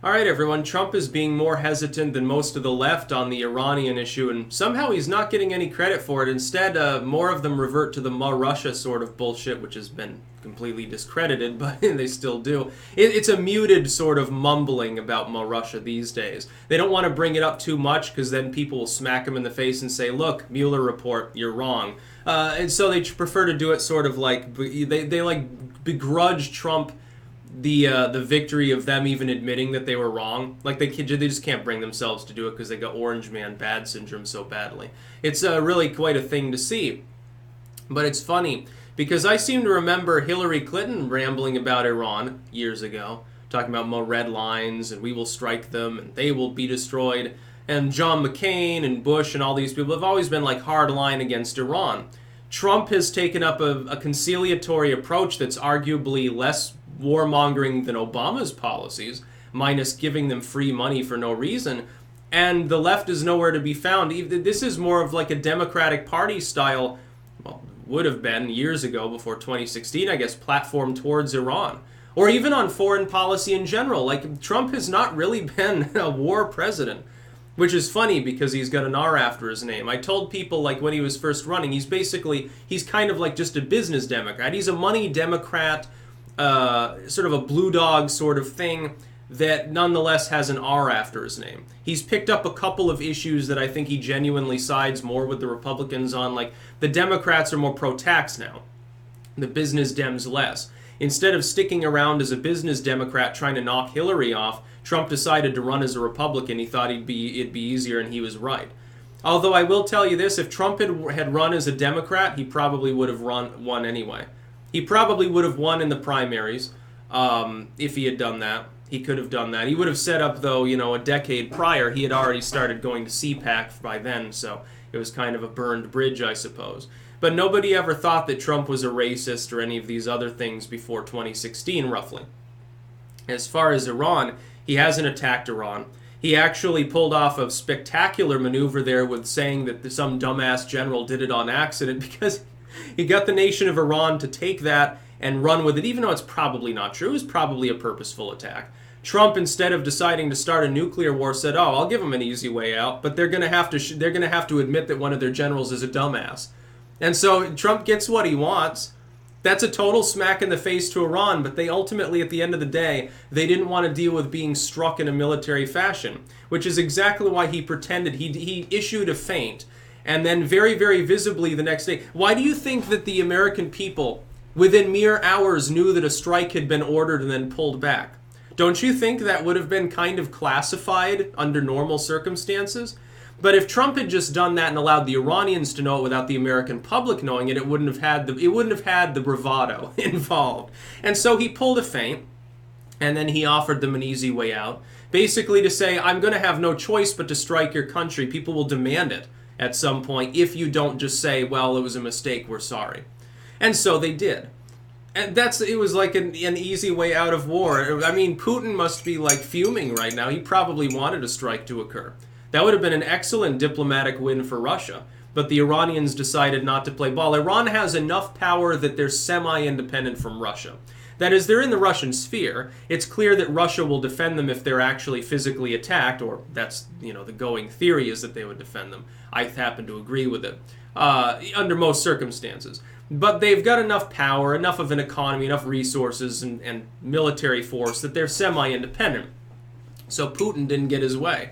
All right, everyone. Trump is being more hesitant than most of the left on the Iranian issue, and somehow he's not getting any credit for it. Instead, more of them revert to the Russia sort of bullshit, which has been completely discredited, but they still do. It's a muted sort of mumbling about Russia these days. They don't want to bring it up too much because then people will smack them in the face and say, look, Mueller report, you're wrong. And so they prefer to do it sort of like, they like begrudge Trump the victory of them even admitting that they were wrong. Like they just can't bring themselves to do it because they got Orange Man bad syndrome so badly. It's really quite a thing to see. But it's funny because I seem to remember Hillary Clinton rambling about Iran years ago, talking about more red lines and we will strike them and they will be destroyed. And John McCain and Bush and all these people have always been like hard line against Iran. Trump has taken up a conciliatory approach that's arguably less warmongering than Obama's policies, minus giving them free money for no reason, and the left is nowhere to be found. This is more of like a Democratic Party style, well, would have been years ago before 2016, I guess, platform towards Iran. Or even on foreign policy in general. Like, Trump has not really been a war president, which is funny because he's got an R after his name. I told people, like, when he was first running, he's kind of like just a business Democrat. He's a money Democrat, sort of a blue dog sort of thing that nonetheless has an R after his name. He's picked up a couple of issues that I think he genuinely sides more with the Republicans on. Like, the Democrats are more pro-tax now. The business Dems less. Instead of sticking around as a business Democrat trying to knock Hillary off, Trump decided to run as a Republican. He thought it'd be easier, and he was right. Although I will tell you this, if Trump had run as a Democrat, he probably would have won anyway. He probably would have won in the primaries if he had done that. He could have done that. He would have set up, though, a decade prior. He had already started going to CPAC by then, so it was kind of a burned bridge, I suppose. But nobody ever thought that Trump was a racist or any of these other things before 2016, roughly. As far as Iran, he hasn't attacked Iran. He actually pulled off a spectacular maneuver there with saying that some dumbass general did it on accident because he got the nation of Iran to take that and run with it, even though it's probably not true. It was probably a purposeful attack. Trump, instead of deciding to start a nuclear war, said, "Oh, I'll give them an easy way out, but they're going to have to admit that one of their generals is a dumbass." And so Trump gets what he wants. That's a total smack in the face to Iran, but they ultimately, at the end of the day, they didn't want to deal with being struck in a military fashion, which is exactly why he pretended. He issued a feint. And then very, very visibly the next day. Why do you think that the American people, within mere hours, knew that a strike had been ordered and then pulled back? Don't you think that would have been kind of classified under normal circumstances? But if Trump had just done that and allowed the Iranians to know it without the American public knowing it, it wouldn't have had the bravado involved. And so he pulled a feint, and then he offered them an easy way out, basically to say, I'm going to have no choice but to strike your country. People will demand it at some point if you don't just say, well, it was a mistake, we're sorry. And so they did. And it was like an easy way out of war. I mean, Putin must be like fuming right now. He probably wanted a strike to occur. That would have been an excellent diplomatic win for Russia. But the Iranians decided not to play ball. Iran has enough power that they're semi-independent from Russia. That is, they're in the Russian sphere. It's clear that Russia will defend them if they're actually physically attacked, or that's, the going theory is that they would defend them. I happen to agree with it, under most circumstances. But they've got enough power, enough of an economy, enough resources and military force that they're semi-independent. So Putin didn't get his way.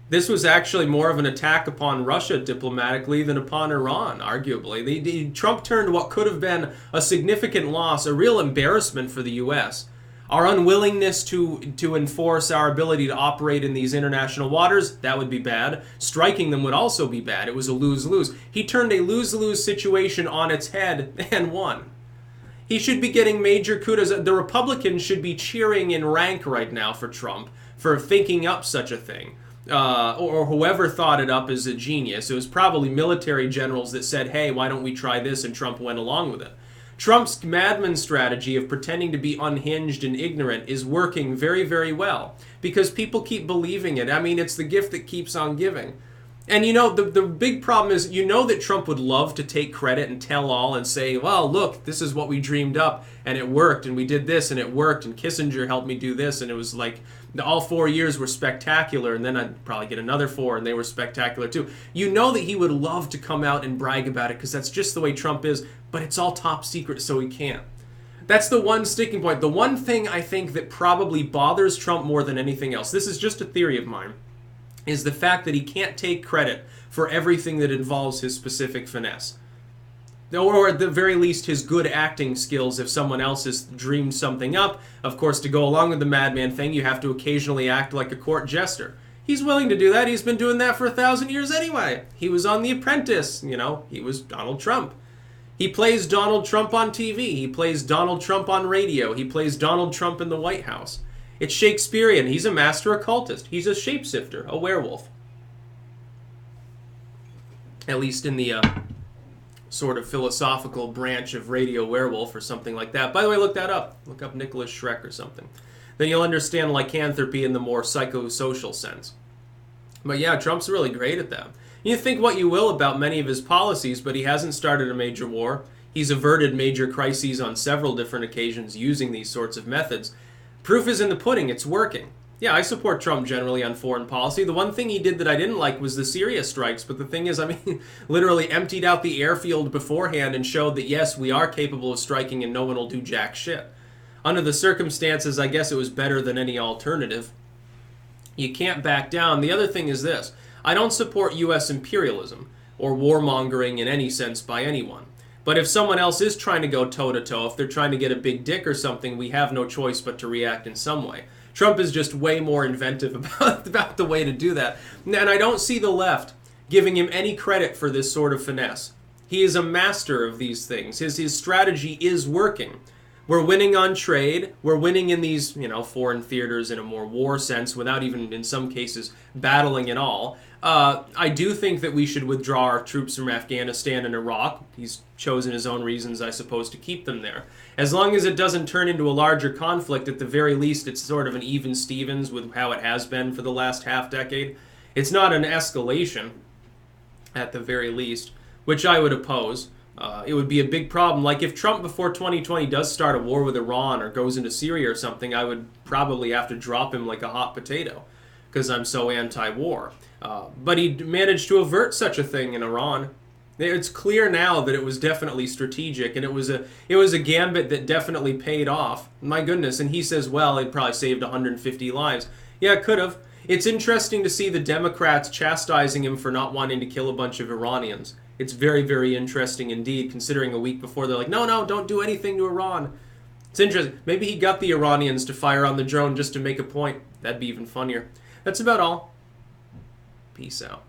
This was actually more of an attack upon Russia diplomatically than upon Iran, arguably. Trump turned what could have been a significant loss, a real embarrassment for the U.S. Our unwillingness to enforce our ability to operate in these international waters, that would be bad. Striking them would also be bad. It was a lose-lose. He turned a lose-lose situation on its head and won. He should be getting major kudos. The Republicans should be cheering in rank right now for Trump for thinking up such a thing. Or whoever thought it up is a genius. It was probably military generals that said, hey, why don't we try this? And Trump went along with it. Trump's madman strategy of pretending to be unhinged and ignorant is working very, very well because people keep believing it. I mean, it's the gift that keeps on giving. And the big problem is, that Trump would love to take credit and tell all and say, well, look, this is what we dreamed up and it worked and we did this and it worked and Kissinger helped me do this and it was like all 4 years were spectacular and then I'd probably get another 4 and they were spectacular too. That he would love to come out and brag about it because that's just the way Trump is, but it's all top secret so he can't. That's the one sticking point. The one thing I think that probably bothers Trump more than anything else, this is just a theory of mine, is the fact that he can't take credit for everything that involves his specific finesse. Or at the very least, his good acting skills if someone else has dreamed something up. Of course, to go along with the madman thing, you have to occasionally act like a court jester. He's willing to do that. He's been doing that for 1,000 years anyway. He was on The Apprentice. He was Donald Trump. He plays Donald Trump on TV. He plays Donald Trump on radio. He plays Donald Trump in the White House. It's Shakespearean. He's a master occultist. He's a shapeshifter, a werewolf. At least in the sort of philosophical branch of radio werewolf or something like that. By the way, look that up. Look up Nicholas Schreck or something. Then you'll understand lycanthropy in the more psychosocial sense. But yeah, Trump's really great at that. You think what you will about many of his policies, but he hasn't started a major war. He's averted major crises on several different occasions using these sorts of methods. Proof is in the pudding. It's working. Yeah, I support Trump generally on foreign policy. The one thing he did that I didn't like was the Syria strikes. But the thing is, literally emptied out the airfield beforehand and showed that, yes, we are capable of striking and no one will do jack shit. Under the circumstances, I guess it was better than any alternative. You can't back down. The other thing is this. I don't support U.S. imperialism or warmongering in any sense by anyone. But if someone else is trying to go toe-to-toe, if they're trying to get a big dick or something, we have no choice but to react in some way. Trump is just way more inventive about the way to do that. And I don't see the left giving him any credit for this sort of finesse. He is a master of these things. His strategy is working. We're winning on trade. We're winning in these, foreign theaters in a more war sense without even, in some cases, battling at all. I do think that we should withdraw our troops from Afghanistan and Iraq. He's chosen his own reasons, I suppose, to keep them there. As long as it doesn't turn into a larger conflict, at the very least, it's sort of an even Stevens with how it has been for the last half decade. It's not an escalation, at the very least, which I would oppose. It would be a big problem. Like if Trump before 2020 does start a war with Iran or goes into Syria or something, I would probably have to drop him like a hot potato because I'm so anti-war. But he managed to avert such a thing in Iran. It's clear now that it was definitely strategic, and it was a gambit that definitely paid off. My goodness, and he says, well, it probably saved 150 lives. Yeah, it could have. It's interesting to see the Democrats chastising him for not wanting to kill a bunch of Iranians. It's very, very interesting indeed, considering a week before they're like, no, don't do anything to Iran. It's interesting. Maybe he got the Iranians to fire on the drone just to make a point. That'd be even funnier. That's about all. Peace out.